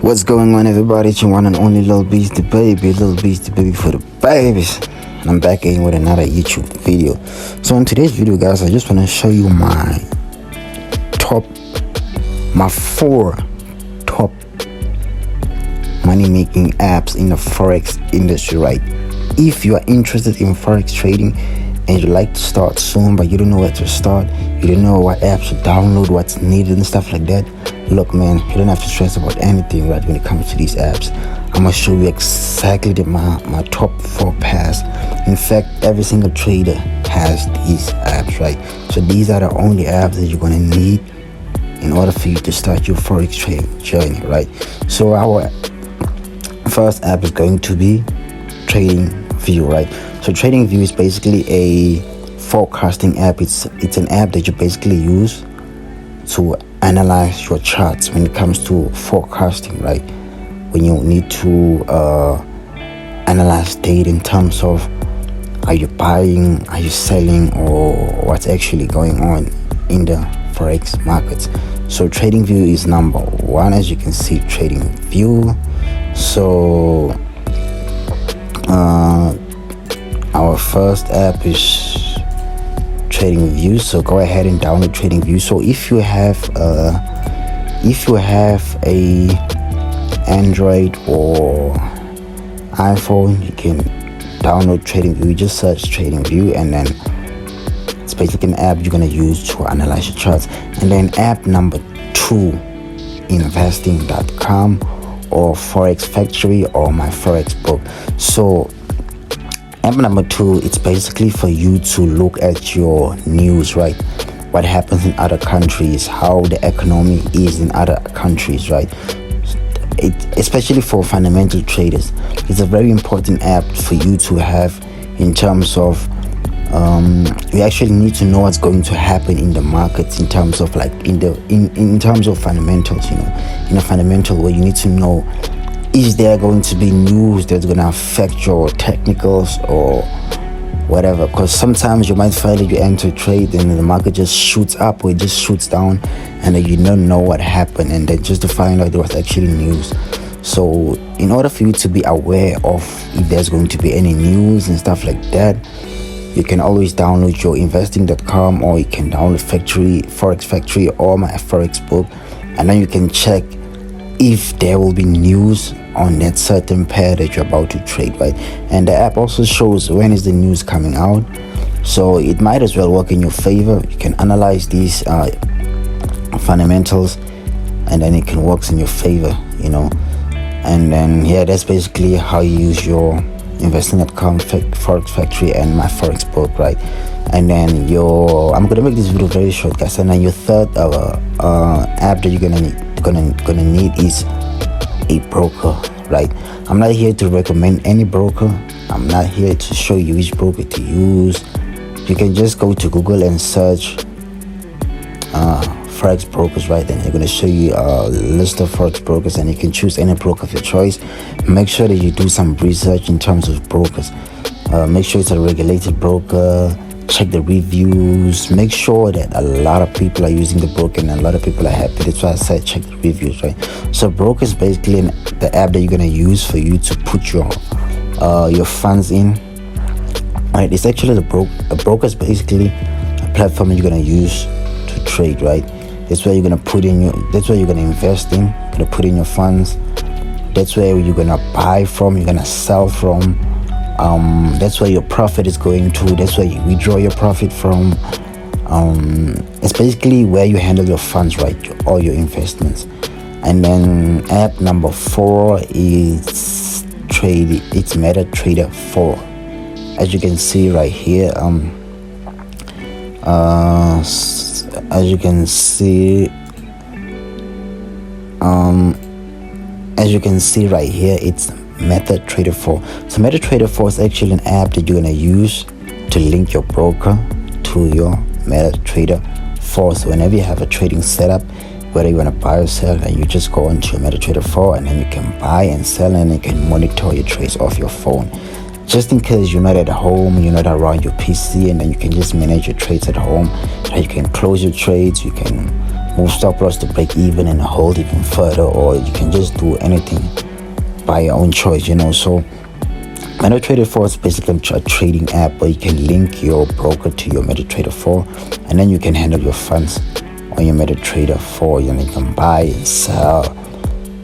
What's going on, everybody? It's your one and only Little Beast the baby for the babies. And I'm back again with another YouTube video. So in today's video, guys, I just want to show you my 4 top money-making apps in the forex industry, right? If you are interested in forex trading and you'd like to start soon, but you don't know where to start, you don't know what apps to download, what's needed and stuff like that, look, man, you don't have to stress about anything, right? When it comes to these apps, I'm gonna show you exactly my top 4 paths. In fact, every single trader has these apps, right? So these are the only apps that you're gonna need in order for you to start your forex trading journey, right? So our first app is going to be TradingView, right? So TradingView is basically a forecasting app. It's an app that you basically use to analyze your charts when it comes to forecasting, right? When you need to analyze data in terms of are you buying, are you selling, or what's actually going on in the forex markets. So TradingView is number 1, as you can see. TradingView. So our first app is TradingView. So go ahead and download TradingView. So if you have a Android or iPhone, you can download TradingView. You just search TradingView, and then it's basically an app you're gonna use to analyze your charts. And then app number 2, investing.com or Forex Factory or my Forex book. So app number 2, it's basically for you to look at your news, right? What happens in other countries, how the economy is in other countries, right? Especially for fundamental traders, it's a very important app for you to have in terms of you actually need to know what's going to happen in the markets in terms of like in terms of fundamentals, you know, in a fundamental way. You need to know, is there going to be news that's going to affect your technicals or whatever? Because sometimes you might find that you enter a trade and the market just shoots up or it just shoots down, and then you don't know what happened, and then just to find out there was actually news. So in order for you to be aware of if there's going to be any news and stuff like that, you can always download your investing.com, or you can download Forex Factory or my Forex book, and then you can check if there will be news on that certain pair that you're about to trade, right? And the app also shows when is the news coming out, so it might as well work in your favor. You can analyze these fundamentals, and then it can work in your favor, you know. And then that's basically how you use your investing.com, Forex Factory, and my Forex book, right? And then I'm gonna make this video very short, guys. And then your third app that you're gonna need is a broker, right? I'm not here to recommend any broker. I'm not here to show you which broker to use. You can just go to Google and search forex brokers, right? Then they're going to show you a list of forex brokers, and you can choose any broker of your choice. Make sure that you do some research in terms of brokers. Make sure it's a regulated broker. Check the reviews. Make sure that a lot of people are using the broker and a lot of people are happy. That's why I said check the reviews, right? So broker is basically the app that you're going to use for you to put your funds in, right? It's actually a broker is basically a platform that you're going to use to trade, right? That's where you're gonna that's where you're gonna invest in. You're gonna put in your funds. That's where you're gonna buy from. You're gonna sell from. That's where your profit is going to. That's where you withdraw your profit from. It's basically where you handle your funds, right? All your investments. And then app number 4 is It's MetaTrader 4. As you can see right here, as you can see right here, it's MetaTrader 4. So MetaTrader 4 is actually an app that you're gonna use to link your broker to your MetaTrader 4. So whenever you have a trading setup, whether you want to buy or sell, and you just go into your MetaTrader 4, and then you can buy and sell, and you can monitor your trades off your phone. Just in case you're not at home, you're not around your PC, and then you can just manage your trades at home. You can close your trades, you can move stop loss to break even and hold even further, or you can just do anything by your own choice, So MetaTrader 4 is basically a trading app where you can link your broker to your MetaTrader 4, and then you can handle your funds on your MetaTrader 4. You can buy and sell,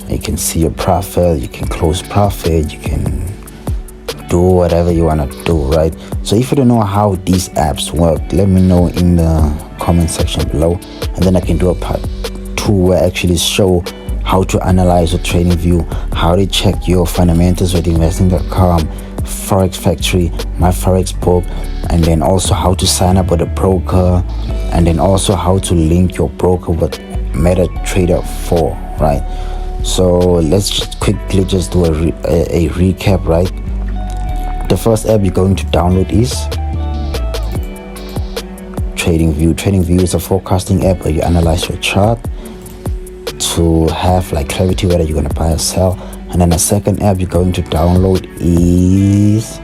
you can see your profit, you can close profit, you can do whatever you want to do, right? So if you don't know how these apps work, let me know in the comment section below, and then I can do a part 2 where I actually show how to analyze your TradingView, how to check your fundamentals with investing.com, Forex Factory, my Forex book, and then also how to sign up with a broker, and then also how to link your broker with MetaTrader 4, right? So let's quickly just do a recap, right? The first app you're going to download is TradingView. TradingView is a forecasting app where you analyze your chart to have like clarity whether you're going to buy or sell. And then the second app you're going to download is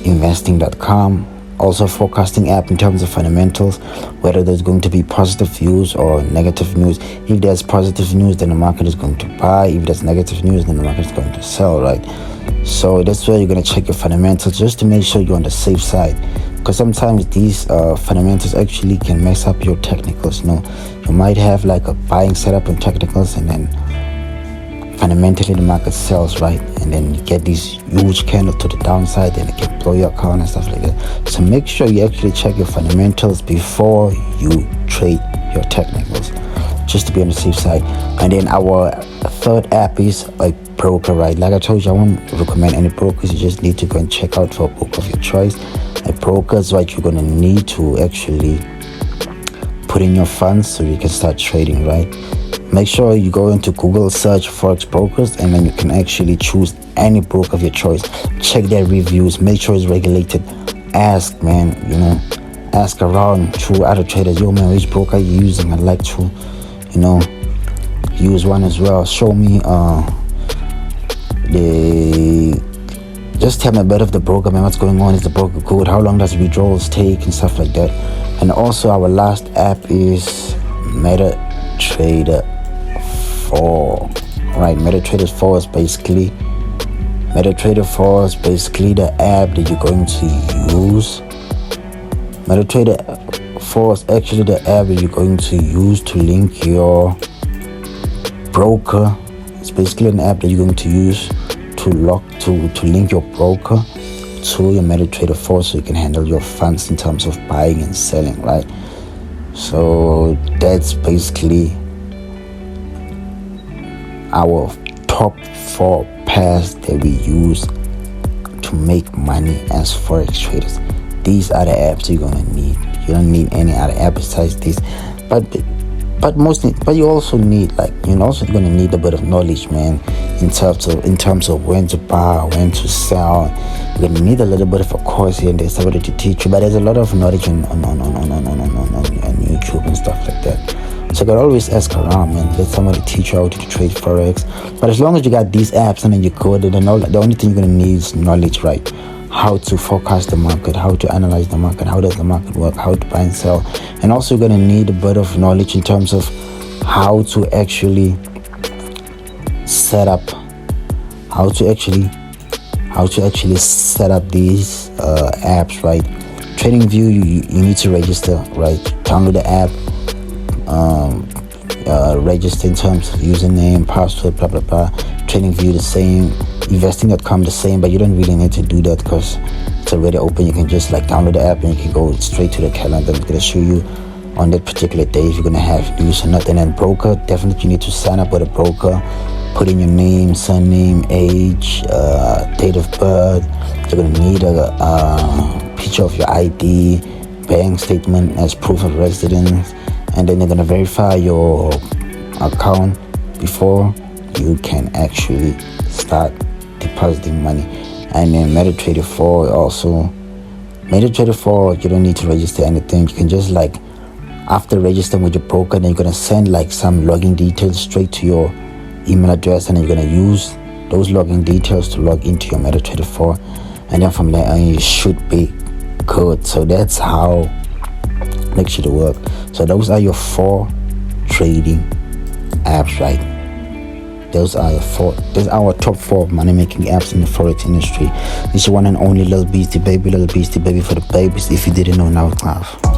investing.com, also a forecasting app in terms of fundamentals, whether there's going to be positive news or negative news. If there's positive news, then the market is going to buy. If there's negative news, then the market is going to sell, right? So that's where you're going to check your fundamentals just to make sure you're on the safe side, because sometimes these fundamentals actually can mess up your technicals. You might have like a buying setup in technicals, and then fundamentally the market sells, right? And then you get these huge candles to the downside, and it can blow your account and stuff like that. So make sure you actually check your fundamentals before you trade your technicals, just to be on the safe side. And then our third app is a broker, right? Like I told you, I won't recommend any brokers. You just need to go and check out for a broker of your choice. A broker is what you're going to need to actually put in your funds so you can start trading, right? Make sure you go into Google, search Forex brokers, and then you can actually choose any broker of your choice. Check their reviews, make sure it's regulated. Ask, man, ask around through other traders. Yo, man, which broker are you using? I'd like to, use one as well. Show me just tell me a bit of the broker, man. What's going on? Is the broker good? How long does withdrawals take and stuff like that? And also our last app is MetaTrader 4, right? MetaTrader 4 is basically the app that you're going to use. MetaTrader 4 is actually the app that you're going to use to link your broker. It's basically an app that you're going to use to link your broker to your MetaTrader 4 so you can handle your funds in terms of buying and selling, right? So that's basically our top 4 paths that we use to make money as Forex traders. These are the apps you're gonna need. You don't need any other app besides this, but you also need, you're also gonna need a bit of knowledge, man, in terms of when to buy, when to sell. You're gonna need a little bit of a course here and there's somebody to teach you, but there's a lot of knowledge on YouTube and stuff like that. So you can always ask around, man. Let somebody teach you how to trade Forex. But as long as you got these apps and then you code it, and all, the only thing you're gonna need is knowledge, right? How to forecast the market, how to analyze the market, how does the market work, how to buy and sell. And also you're going to need a bit of knowledge in terms of how to actually set up these apps, right? TradingView, you need to register, right? Download the app, register in terms of username, password, blah blah blah. TradingView the same, investing.com the same, but you don't really need to do that because it's already open. You can just download the app and you can go straight to the calendar. It's gonna show you on that particular day if you're gonna have news or not. And then broker, definitely you need to sign up with a broker. Put in your name, surname, age, date of birth. You're gonna need a picture of your ID, bank statement as proof of residence, and then they're gonna verify your account before you can actually start depositing money. And then MetaTrader 4 also. MetaTrader 4, you don't need to register anything. You can just after registering with your broker, then you're gonna send some login details straight to your email address, and then you're gonna use those login details to log into your MetaTrader 4, and then from there on you should be good. So that's how makes you to work. So those are your 4 trading apps, right? Those are our top 4 money making apps in the forex industry. This is one and only Little Beastie Baby for the babies. If you didn't know, now it's live.